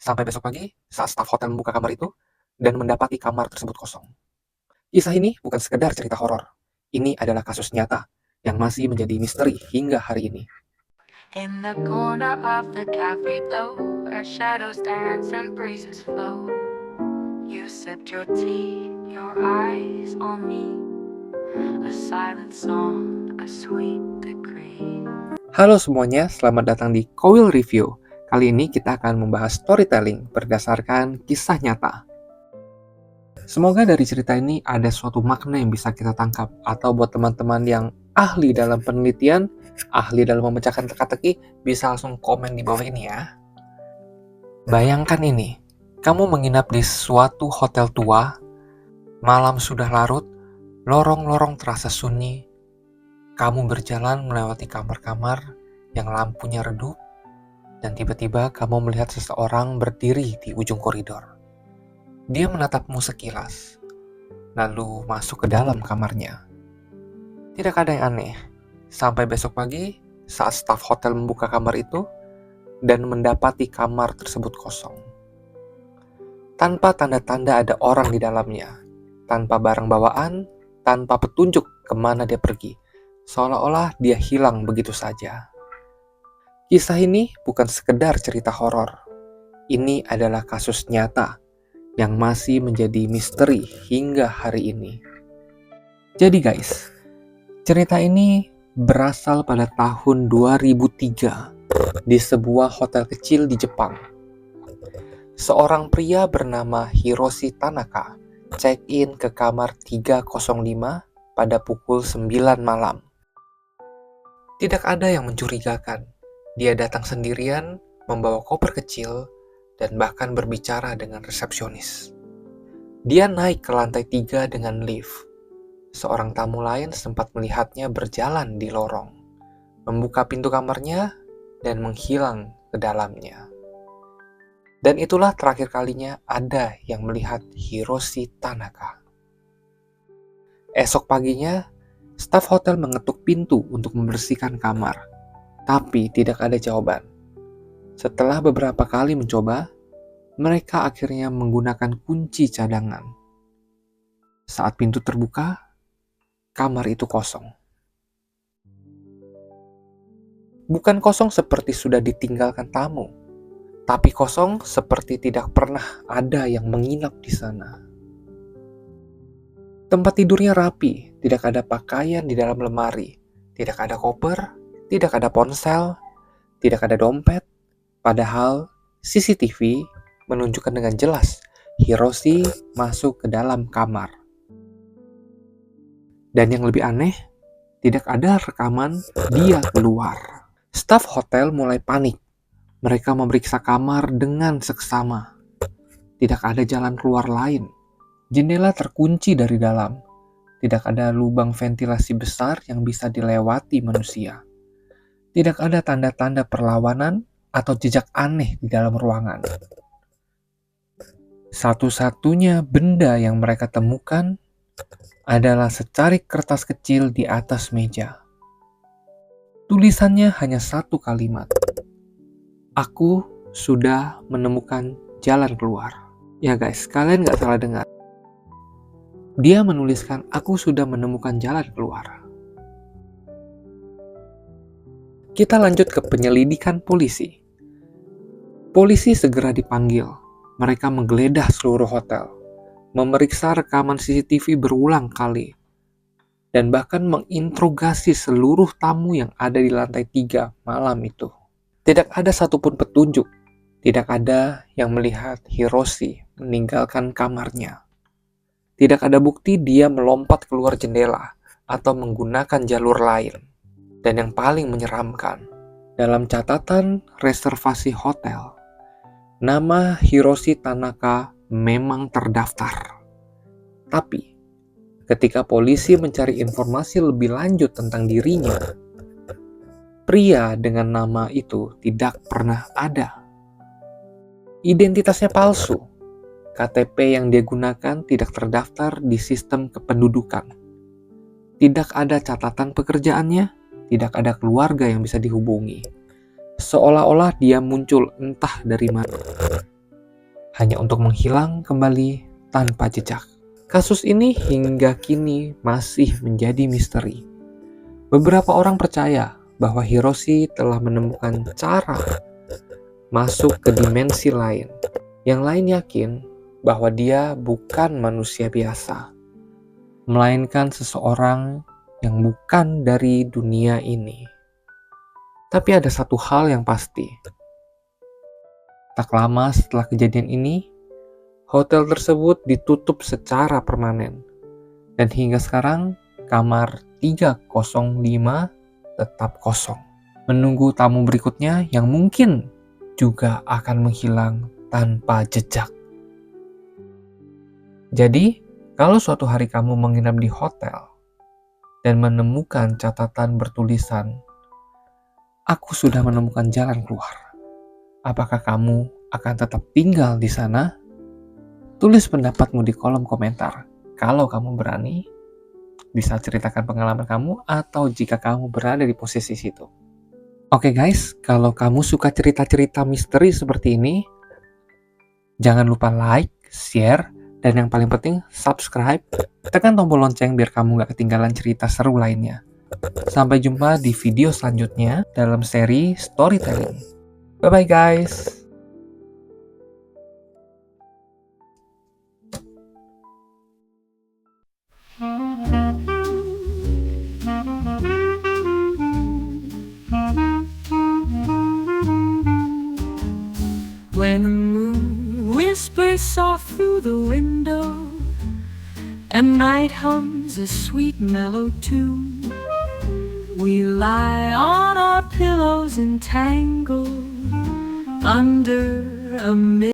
Sampai besok pagi, saat staf hotel membuka kamar itu dan mendapati kamar tersebut kosong. Kisah ini bukan sekedar cerita horor. Ini adalah kasus nyata yang masih menjadi misteri hingga hari ini. In the corner of the cafe though, where shadows dance and breezes flow, you sipped your tea, your eyes on me, a silent song, a sweet decree. Halo semuanya, selamat datang di Kowil Review. Kali ini kita akan membahas storytelling berdasarkan kisah nyata. Semoga dari cerita ini ada suatu makna yang bisa kita tangkap, atau buat teman-teman yang ahli dalam penelitian, ahli dalam memecahkan teka-teki, bisa langsung komen di bawah ini ya. Bayangkan ini, kamu menginap di suatu hotel tua, malam sudah larut, lorong-lorong terasa sunyi, kamu berjalan melewati kamar-kamar yang lampunya redup, dan tiba-tiba kamu melihat seseorang berdiri di ujung koridor. Dia menatapmu sekilas, lalu masuk ke dalam kamarnya. Tidak ada yang aneh, sampai besok pagi saat staf hotel membuka kamar itu dan mendapati kamar tersebut kosong. Tanpa tanda-tanda ada orang di dalamnya, tanpa barang bawaan, tanpa petunjuk kemana dia pergi, seolah-olah dia hilang begitu saja. Kisah ini bukan sekedar cerita horor. Ini adalah kasus nyata yang masih menjadi misteri hingga hari ini. Jadi guys, cerita ini berasal pada tahun 2003 di sebuah hotel kecil di Jepang. Seorang pria bernama Hiroshi Tanaka check-in ke kamar 305 pada pukul 9 malam. Tidak ada yang mencurigakan. Dia datang sendirian, membawa koper kecil, dan bahkan berbicara dengan resepsionis. Dia naik ke lantai 3 dengan lift. Seorang tamu lain sempat melihatnya berjalan di lorong, membuka pintu kamarnya, dan menghilang ke dalamnya. Dan itulah terakhir kalinya ada yang melihat Hiroshi Tanaka. Esok paginya, staf hotel mengetuk pintu untuk membersihkan kamar, tapi tidak ada jawaban. Setelah beberapa kali mencoba, mereka akhirnya menggunakan kunci cadangan. Saat pintu terbuka, kamar itu kosong. Bukan kosong seperti sudah ditinggalkan tamu, tapi kosong seperti tidak pernah ada yang menginap di sana. Tempat tidurnya rapi, tidak ada pakaian di dalam lemari, tidak ada koper, tidak ada ponsel, tidak ada dompet. Padahal CCTV menunjukkan dengan jelas Hiroshi masuk ke dalam kamar. Dan yang lebih aneh, tidak ada rekaman dia keluar. Staf hotel mulai panik. Mereka memeriksa kamar dengan seksama. Tidak ada jalan keluar lain. Jendela terkunci dari dalam. Tidak ada lubang ventilasi besar yang bisa dilewati manusia. Tidak ada tanda-tanda perlawanan atau jejak aneh di dalam ruangan. Satu-satunya benda yang mereka temukan adalah secarik kertas kecil di atas meja. Tulisannya hanya satu kalimat. Aku sudah menemukan jalan keluar. Ya guys, kalian gak salah dengar. Dia menuliskan, aku sudah menemukan jalan keluar. Kita lanjut ke penyelidikan polisi. Polisi segera dipanggil. Mereka menggeledah seluruh hotel, memeriksa rekaman CCTV berulang kali, dan bahkan menginterogasi seluruh tamu yang ada di lantai 3 malam itu. Tidak ada satupun petunjuk. Tidak ada yang melihat Hiroshi meninggalkan kamarnya. Tidak ada bukti dia melompat keluar jendela atau menggunakan jalur lain. Dan yang paling menyeramkan, dalam catatan reservasi hotel, nama Hiroshi Tanaka memang terdaftar. Tapi, ketika polisi mencari informasi lebih lanjut tentang dirinya, pria dengan nama itu tidak pernah ada. Identitasnya palsu. KTP yang dia gunakan tidak terdaftar di sistem kependudukan. Tidak ada catatan pekerjaannya, tidak ada keluarga yang bisa dihubungi. Seolah-olah dia muncul entah dari mana. hanya untuk menghilang kembali tanpa jejak. Kasus ini hingga kini masih menjadi misteri. Beberapa orang percaya bahwa Hiroshi telah menemukan cara masuk ke dimensi lain. Yang lain yakin bahwa dia bukan manusia biasa, melainkan seseorang yang bukan dari dunia ini. Tapi ada satu hal yang pasti. Tak lama setelah kejadian ini, hotel tersebut ditutup secara permanen. Dan hingga sekarang, kamar 305 tetap kosong. Menunggu tamu berikutnya yang mungkin juga akan menghilang tanpa jejak. Jadi, kalau suatu hari kamu menginap di hotel dan menemukan catatan bertulisan, "Aku sudah menemukan jalan keluar." Apakah kamu akan tetap tinggal di sana? Tulis pendapatmu di kolom komentar. Kalau kamu berani, bisa ceritakan pengalaman kamu atau jika kamu berada di posisi situ. Oke guys, kalau kamu suka cerita-cerita misteri seperti ini, jangan lupa like, share, dan yang paling penting subscribe. Tekan tombol lonceng biar kamu gak ketinggalan cerita seru lainnya. Sampai jumpa di video selanjutnya dalam seri storytelling. Bye-bye guys. When the moon whispers soft through the window and night hums a sweet mellow tune, we lie on our pillows entangled under a